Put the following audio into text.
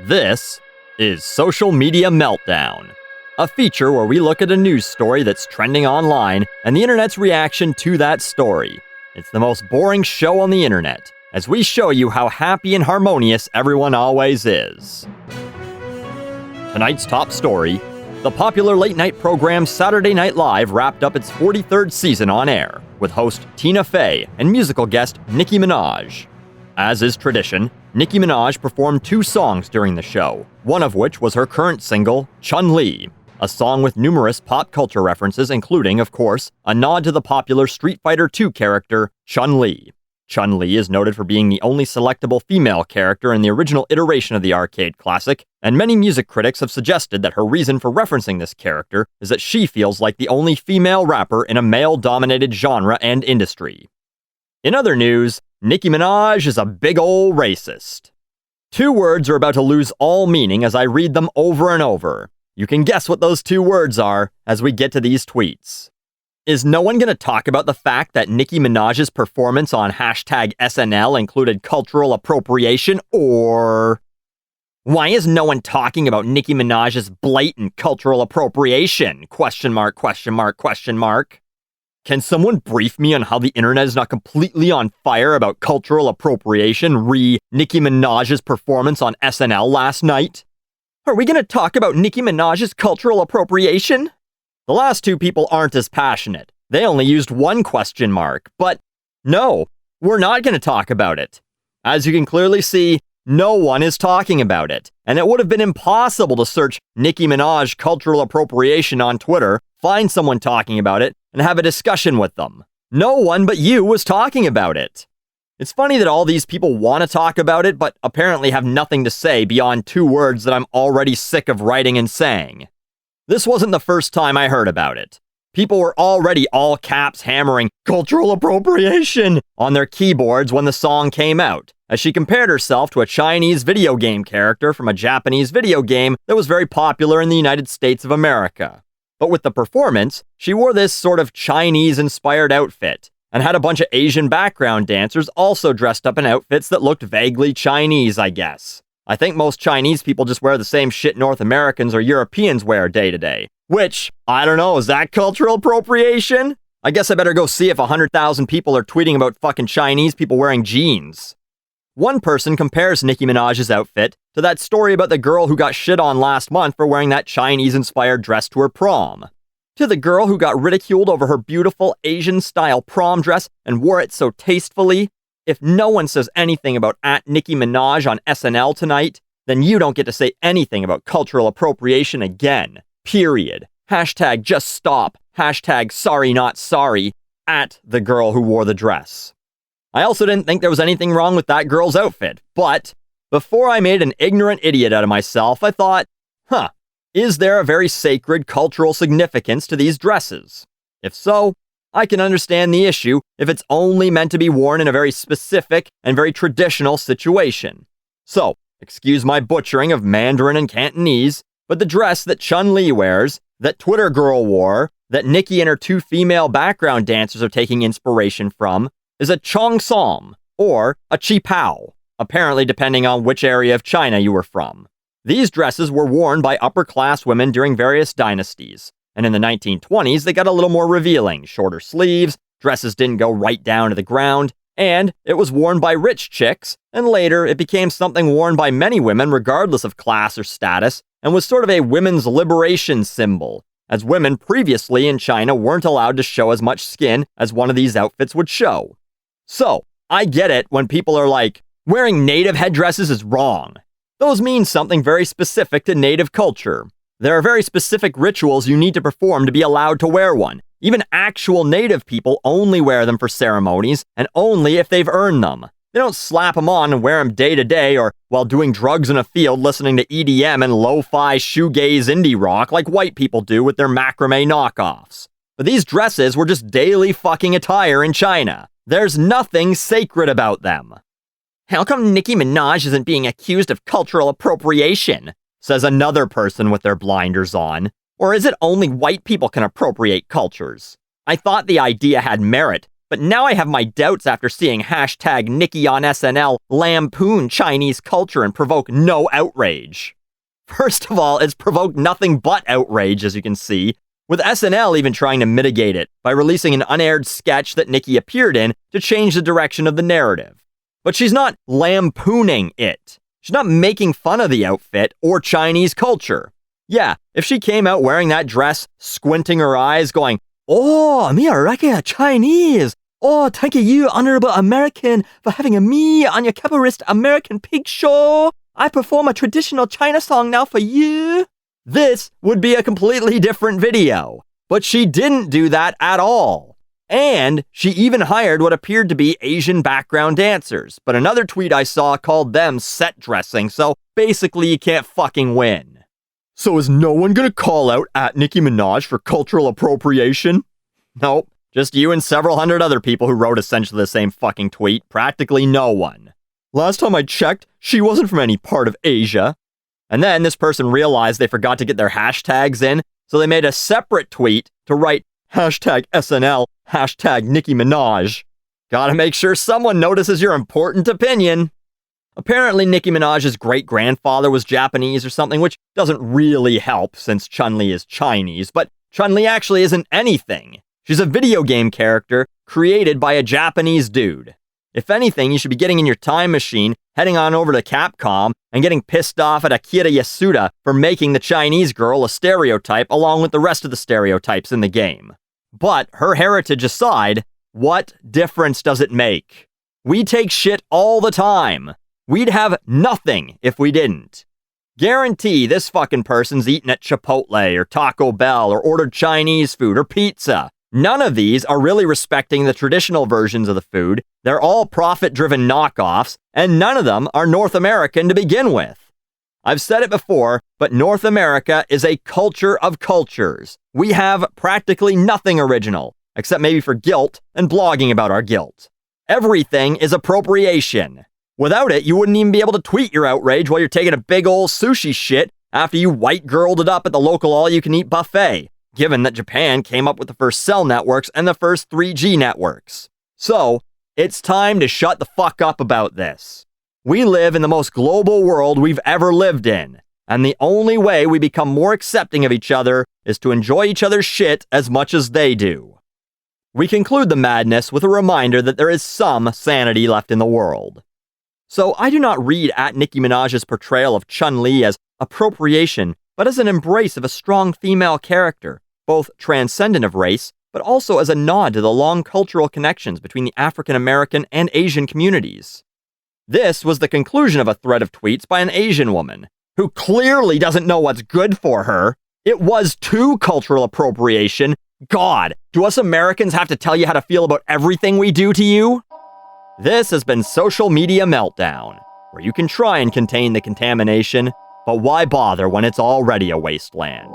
This is Social Media Meltdown, a feature where we look at a news story that's trending online and the internet's reaction to that story. It's the most boring show on the internet, as we show you how happy and harmonious everyone always is. Tonight's top story: the popular late-night program Saturday Night Live wrapped up its 43rd season on air, with host Tina Fey and musical guest Nicki Minaj. As is tradition, Nicki Minaj performed 2 songs during the show, one of which was her current single, Chun-Li, a song with numerous pop culture references, including, of course, a nod to the popular Street Fighter II character, Chun-Li. Chun-Li is noted for being the only selectable female character in the original iteration of the arcade classic, and many music critics have suggested that her reason for referencing this character is that she feels like the only female rapper in a male-dominated genre and industry. In other news, Nicki Minaj is a big ol' racist. 2 words are about to lose all meaning as I read them over and over. You can guess what those 2 words are as we get to these tweets. Is no one going to talk about the fact that Nicki Minaj's performance on #SNL included cultural appropriation, or... Why is no one talking about Nicki Minaj's blatant cultural appropriation? ? Can someone brief me on how the internet is not completely on fire about cultural appropriation re Nicki Minaj's performance on SNL last night? Are we going to talk about Nicki Minaj's cultural appropriation? The last 2 people aren't as passionate. They only used 1 ? But no, we're not going to talk about it. As you can clearly see, no one is talking about it, and it would have been impossible to search Nicki Minaj cultural appropriation on Twitter, find someone talking about it, and have a discussion with them. No one but you was talking about it. It's funny that all these people want to talk about it, but apparently have nothing to say beyond 2 words that I'm already sick of writing and saying. This wasn't the first time I heard about it. People were already all caps hammering cultural appropriation on their keyboards when the song came out, as she compared herself to a Chinese video game character from a Japanese video game that was very popular in the United States of America. But with the performance, she wore this sort of Chinese-inspired outfit, and had a bunch of Asian background dancers also dressed up in outfits that looked vaguely Chinese, I guess. I think most Chinese people just wear the same shit North Americans or Europeans wear day to day. Which, I don't know, is that cultural appropriation? I guess I better go see if 100,000 people are tweeting about fucking Chinese people wearing jeans. One person compares Nicki Minaj's outfit to that story about the girl who got shit on last month for wearing that Chinese-inspired dress to her prom. To the girl who got ridiculed over her beautiful Asian-style prom dress and wore it so tastefully. If no one says anything about @Nicki Minaj on SNL tonight, then you don't get to say anything about cultural appropriation again. Period. #just stop. #sorry not sorry at the girl who wore the dress. I also didn't think there was anything wrong with that girl's outfit, but before I made an ignorant idiot out of myself, I thought, is there a very sacred cultural significance to these dresses? If so, I can understand the issue if it's only meant to be worn in a very specific and very traditional situation. So, excuse my butchering of Mandarin and Cantonese, but the dress that Chun-Li wears, that Twitter girl wore, that Nicki and her 2 female background dancers are taking inspiration from, is a cheongsam, or a qipao, apparently depending on which area of China you were from. These dresses were worn by upper-class women during various dynasties, and in the 1920s they got a little more revealing, shorter sleeves, dresses didn't go right down to the ground, and it was worn by rich chicks, and later it became something worn by many women regardless of class or status, and was sort of a women's liberation symbol, as women previously in China weren't allowed to show as much skin as one of these outfits would show. So, I get it when people are like, wearing native headdresses is wrong. Those mean something very specific to native culture. There are very specific rituals you need to perform to be allowed to wear one. Even actual native people only wear them for ceremonies, and only if they've earned them. They don't slap them on and wear them day to day or while doing drugs in a field listening to EDM and lo-fi shoegaze indie rock like white people do with their macrame knockoffs. But these dresses were just daily fucking attire in China. There's nothing sacred about them. How come Nicki Minaj isn't being accused of cultural appropriation? Says another person with their blinders on. Or is it only white people can appropriate cultures? I thought the idea had merit, but now I have my doubts after seeing hashtag Nicki on SNL lampoon Chinese culture and provoke no outrage. First of all, it's provoked nothing but outrage, as you can see, with SNL even trying to mitigate it by releasing an unaired sketch that Nicki appeared in to change the direction of the narrative. But she's not lampooning it. She's not making fun of the outfit or Chinese culture. Yeah, if she came out wearing that dress, squinting her eyes, going, "Oh, me a regular Chinese. Oh, thank you, honorable American, for having me on your capitalist American pig show. I perform a traditional China song now for you." This would be a completely different video. But she didn't do that at all. And she even hired what appeared to be Asian background dancers. But another tweet I saw called them set dressing, so basically you can't fucking win. So is no one gonna call out at Nicki Minaj for cultural appropriation? Nope, just you and several hundred other people who wrote essentially the same fucking tweet. Practically no one. Last time I checked, she wasn't from any part of Asia. And then this person realized they forgot to get their hashtags in, so they made a separate tweet to write hashtag SNL, hashtag Nicki Minaj. Gotta make sure someone notices your important opinion. Apparently, Nicki Minaj's great-grandfather was Japanese or something, which doesn't really help since Chun-Li is Chinese, but Chun-Li actually isn't anything. She's a video game character created by a Japanese dude. If anything, you should be getting in your time machine, heading on over to Capcom, and getting pissed off at Akira Yasuda for making the Chinese girl a stereotype along with the rest of the stereotypes in the game. But her heritage aside, what difference does it make? We take shit all the time. We'd have nothing if we didn't. Guarantee this fucking person's eaten at Chipotle or Taco Bell or ordered Chinese food or pizza. None of these are really respecting the traditional versions of the food. They're all profit-driven knockoffs, and none of them are North American to begin with. I've said it before, but North America is a culture of cultures. We have practically nothing original, except maybe for guilt and blogging about our guilt. Everything is appropriation. Without it, you wouldn't even be able to tweet your outrage while you're taking a big ol' sushi shit after you white-girled it up at the local all-you-can-eat buffet, given that Japan came up with the first cell networks and the first 3G networks. So, it's time to shut the fuck up about this. We live in the most global world we've ever lived in, and the only way we become more accepting of each other is to enjoy each other's shit as much as they do. We conclude the madness with a reminder that there is some sanity left in the world. So I do not read at Nicki Minaj's portrayal of Chun-Li as appropriation, but as an embrace of a strong female character, both transcendent of race, but also as a nod to the long cultural connections between the African American and Asian communities. This was the conclusion of a thread of tweets by an Asian woman, who clearly doesn't know what's good for her. It was too cultural appropriation. God, do us Americans have to tell you how to feel about everything we do to you? This has been Social Media Meltdown, where you can try and contain the contamination, but why bother when it's already a wasteland?